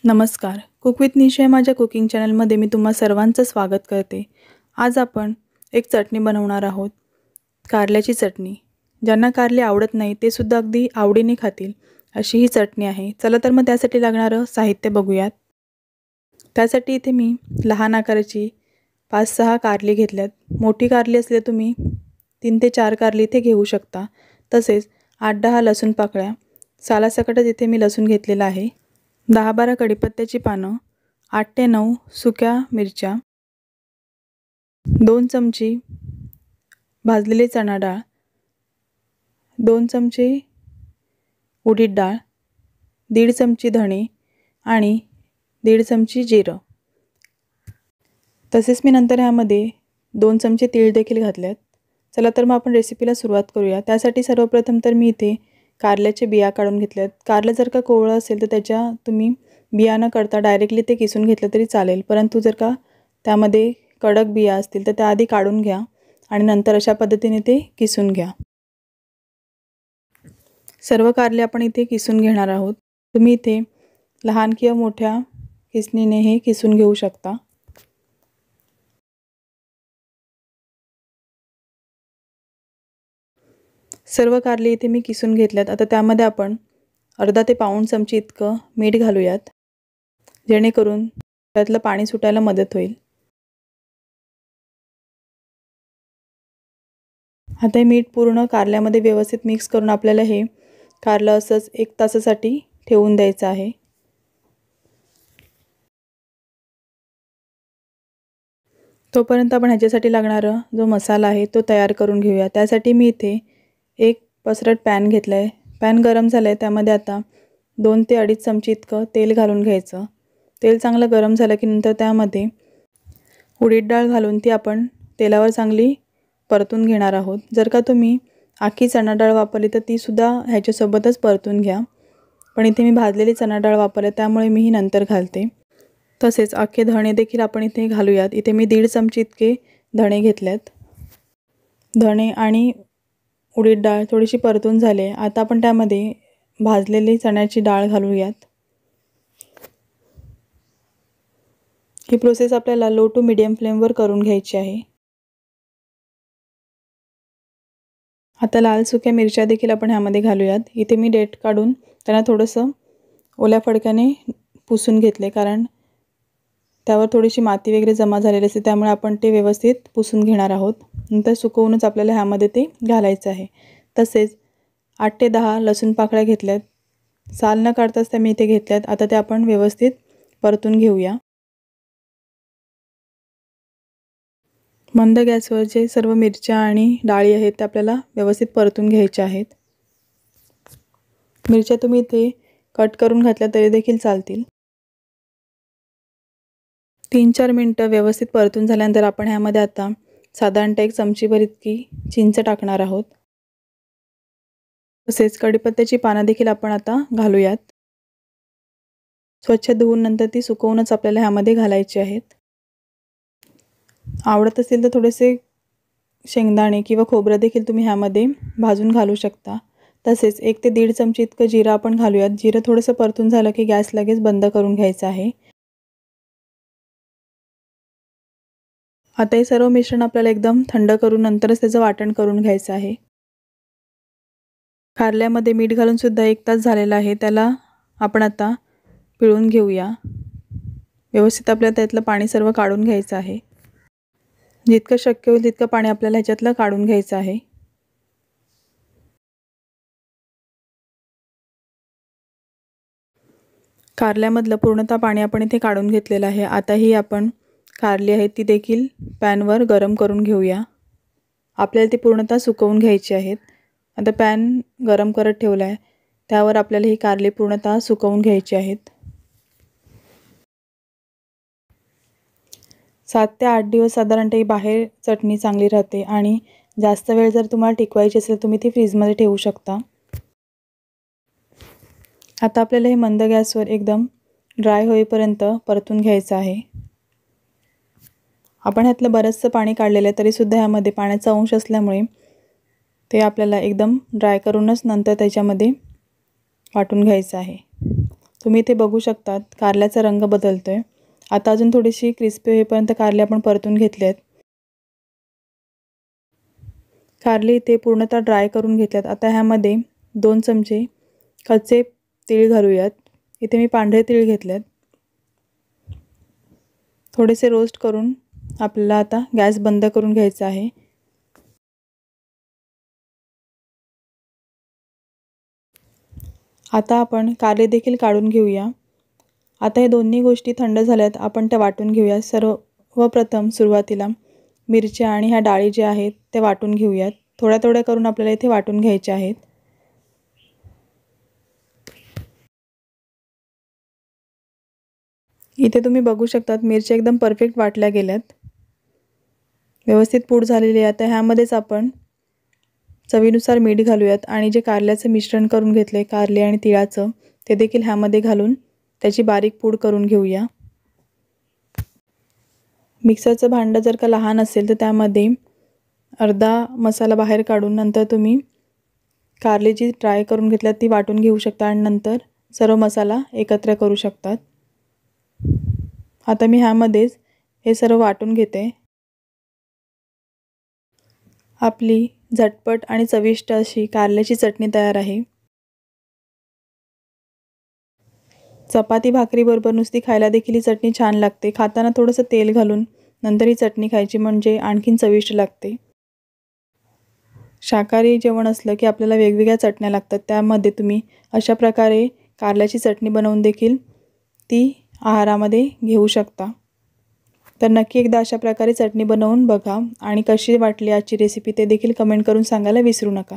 नमस्कार. Cook with निशा या माझ्या कुकिंग चॅनलमध्ये मी तुम्हा सर्वांचं स्वागत करते. आज आपण एक चटणी बनवणार आहोत, कारल्याची चटणी. ज्यांना कारले आवडत नाही ते सुद्धा अगदी आवडीने खातील अशी ही चटणी आहे. चला तर मग त्यासाठी लागणारं साहित्य बघूयात. त्यासाठी इथे मी लहान आकाराची 5-6 कारली घेतल्यात. मोठी कारली असले तुम्ही 3 ते 4 कारली इथे घेऊ शकता. तसेच 8-10 लसूण पाकळ्या, सालासकटच इथे मी लसूण घेतलेला आहे. 10-12 कढीपत्त्याची पानं, 8 ते 9 सुक्या मिरच्या, 2 चमचे भाजलेले चणा डाळ, 2 चमचे उडीद डाळ, 1.5 चमचे धणे आणि 1.5 चमचे जिरं. तसेच मी नंतर ह्यामध्ये 2 चमचे तीळ देखील घातल्यात. चला तर मग आपण रेसिपीला सुरुवात करूया. त्यासाठी सर्वप्रथम तर मी इथे कारल्याचे बिया काढून घेतल्यात. कारलं जर का कोवळं असेल तर त्याच्या तुम्ही बिया न काढता डायरेक्टली ते किसून घेतलं तरी चालेल. परंतु जर का त्यामध्ये कडक बिया असतील तर त्या आधी काढून घ्या आणि नंतर अशा पद्धतीने ते किसून घ्या. सर्व कारले आपण इथे किसून घेणार आहोत. तुम्ही इथे लहान किंवा मोठ्या किसणीने हे किसून घेऊ शकता. सर्व कारले इथे मी किसून घेतल्यात. आता त्यामध्ये आपण अर्धा ते पाऊण चमचे इतकं मीठ घालूयात, जेणेकरून त्यातलं पाणी सुटायला मदत होईल. आता हे मीठ पूर्ण कारल्यामध्ये व्यवस्थित मिक्स करून आपल्याला हे कारलं असंच 1 तासासाठी ठेवून द्यायचं आहे. तोपर्यंत आपण ह्याच्यासाठी लागणारा जो मसाला आहे तो तयार करून घेऊया. त्यासाठी मी इथे एक पसरट पॅन घेतला आहे. पॅन गरम झालं आहे. त्यामध्ये आता 2 ते 2.5 चमचे इतकं तेल घालून घ्यायचं. तेल चांगलं गरम झालं की नंतर त्यामध्ये उडीद डाळ घालून ती आपण तेलावर चांगली परतून घेणार आहोत. जर का तुम्ही अख्खी चणा डाळ वापरली तर तीसुद्धा ह्याच्यासोबतच परतून घ्या. पण इथे मी भाजलेली चणा डाळ वापरली त्यामुळे मी ही नंतर घालते. तसेच अख्खे धणे देखील आपण इथे घालूयात. इथे मी 1.5 चमचे इतके धणे घेतलेत. धणे आणि उडीद डाळ थोडीशी परतून झाली. आता आपण त्यामध्ये भाजलेली चण्याची डाळ घालूयात. ही प्रोसेस आपल्याला लो टू मीडियम फ्लेमवर करून घ्यायची आहे. आता लाल सुक्या मिरच्या देखील आपण ह्यामध्ये घालूयात. इथे मी देठ काढून त्यांना थोडंसं ओल्या फडक्याने पुसून घेतले, कारण त्यावर थोडीशी माती वगैरे जमा झालेली असते, त्यामुळे आपण ते व्यवस्थित पुसून घेणार आहोत. नंतर सुकवूनच आपल्याला ह्यामध्ये ते घालायचं आहे. तसेच 8 ते 10 लसूण पाकळ्या घेतल्यात. साल न काढताच त्या मी इथे घेतल्यात. आता त्या आपण व्यवस्थित परतून घेऊया. मंद गॅसवर जे सर्व मिरच्या आणि डाळी आहेत त्या आपल्याला व्यवस्थित परतून घ्यायच्या आहेत. मिरच्या तुम्ही इथे कट करून घातल्या तरी देखील चालतील. 3-4 मिनटं व्यवस्थित परतून झाल्यानंतर आपण ह्यामध्ये आता साधारणतः 1 चमचीभर इतकी चिंच टाकणार आहोत. तसेच कढीपत्त्याची पानं देखील आपण आता घालूयात. स्वच्छ धुवून नंतर ती सुकवूनच आपल्याला ह्यामध्ये घालायची आहेत. आवडत असेल तर थोडेसे शेंगदाणे किंवा खोबरं देखील तुम्ही ह्यामध्ये भाजून घालू शकता. तसेच 1 ते 1.5 चमचे इतकं जिरं आपण घालूयात. जिरं थोडंसं परतून झालं की गॅस लगेच बंद करून घ्यायचा आहे. आता हे सर्व मिश्रण आपल्याला एकदम थंड करून नंतरच त्याचं वाटण करून घ्यायचं आहे. कारल्यामध्ये मीठ घालून सुद्धा 1 तास झालेला आहे. त्याला आपण आता पिळून घेऊया. व्यवस्थित आपल्याला त्यातलं पाणी सर्व काढून घ्यायचं आहे. जितकं शक्य होईल तितकं पाणी आपल्याला ह्याच्यातलं काढून घ्यायचं आहे. कारल्यामधलं पूर्णतः पाणी आपण इथे काढून घेतलेलं आहे. आता ही आपण कारली आहे ती देखील पॅनवर गरम करून घेऊया. आपल्याला ती पूर्णतः सुकवून घ्यायची आहेत. आता पॅन गरम करत ठेवला आहे. त्यावर आपल्याला ही कारली पूर्णतः सुकवून घ्यायची आहेत. 7 ते 8 दिवस साधारणतः ही बाहेर चटणी चांगली राहते आणि जास्त वेळ जर तुम्हाला टिकवायची असेल तुम्ही ती फ्रीजमध्ये ठेवू शकता. आता आपल्याला हे मंद गॅसवर एकदम ड्राय होईपर्यंत परतून घ्यायचं आहे. आपण ह्यातलं बरंचसं पाणी काढलेलं आहे तरीसुद्धा ह्यामध्ये पाण्याचा अंश असल्यामुळे ते आपल्याला एकदम ड्राय करूनच नंतर त्याच्यामध्ये वाटून घ्यायचं आहे. तुम्ही इथे बघू शकतात कारल्याचा रंग बदलतोय। आता अजून थोडीशी क्रिस्पी होईपर्यंत कारले आपण परतून घेतले आहेत। कारले इथे पूर्णतः ड्राय करून घेतल्यात। आता ह्यामध्ये 2 चमचे कच्चे तीळ घालूयात। इथे मी पांढरे तीळ घेतलेत। थोडेसे रोस्ट करून आपल्याला आता गॅस बंद करून घ्यायचा आहे। आता आपण कारले देखील काढून घेऊया। आता हे दोन्ही गोष्टी थंड झाल्यात, आपण त्या वाटून घेऊया। सर्वप्रथम सुरुवातीला मिरच्या आणि ह्या डाळी ज्या आहेत त्या वाटून घेऊयात। थोड्या थोड्या करून आपल्याला इथे वाटून घ्यायच्या आहेत। इथे तुम्ही बघू शकतात मिरच्या एकदम परफेक्ट वाटल्या गेल्यात, व्यवस्थित पूड झालेली आहे। आता ह्यामध्येच आपण चवीनुसार मीठ घालूयात आणि जे कारल्याचं मिश्रण करून घेतले कारले आणि तिळाचं ते देखील ह्यामध्ये घालून त्याची बारीक पूड करून घेऊया। मिक्सरचं भांडं जर का लहान असेल तर त्यामध्ये अर्धा मसाला बाहेर काढून नंतर तुम्ही कारले जी ड्राय करून घेतल्यात ती वाटून घेऊ शकता आणि नंतर सर्व मसाला एकत्र करू शकतात। आता मी ह्यामध्येच हे सर्व वाटून घेते। आपली झटपट आणि चविष्ट अशी कारल्याची चटणी तयार आहे। चपाती भाकरीबरोबर नुसती खायला देखील ही चटणी छान लागते। खाताना थोडंसं तेल घालून नंतर ही चटणी खायची म्हणजे आणखीन चविष्ट लागते। शाकाहारी जेवण असलं की आपल्याला वेगवेगळ्या चटण्या लागतात, त्यामध्ये तुम्ही अशा प्रकारे कारल्याची चटणी बनवून देखील ती आहारामध्ये घेऊ शकता। तर नक्की एकदा अशा प्रकारे चटणी बनवून बघा आणि कशी वाटली आजची रेसिपी ते देखील कमेंट करून सांगायला विसरू नका।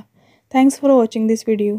Thanks for watching this video.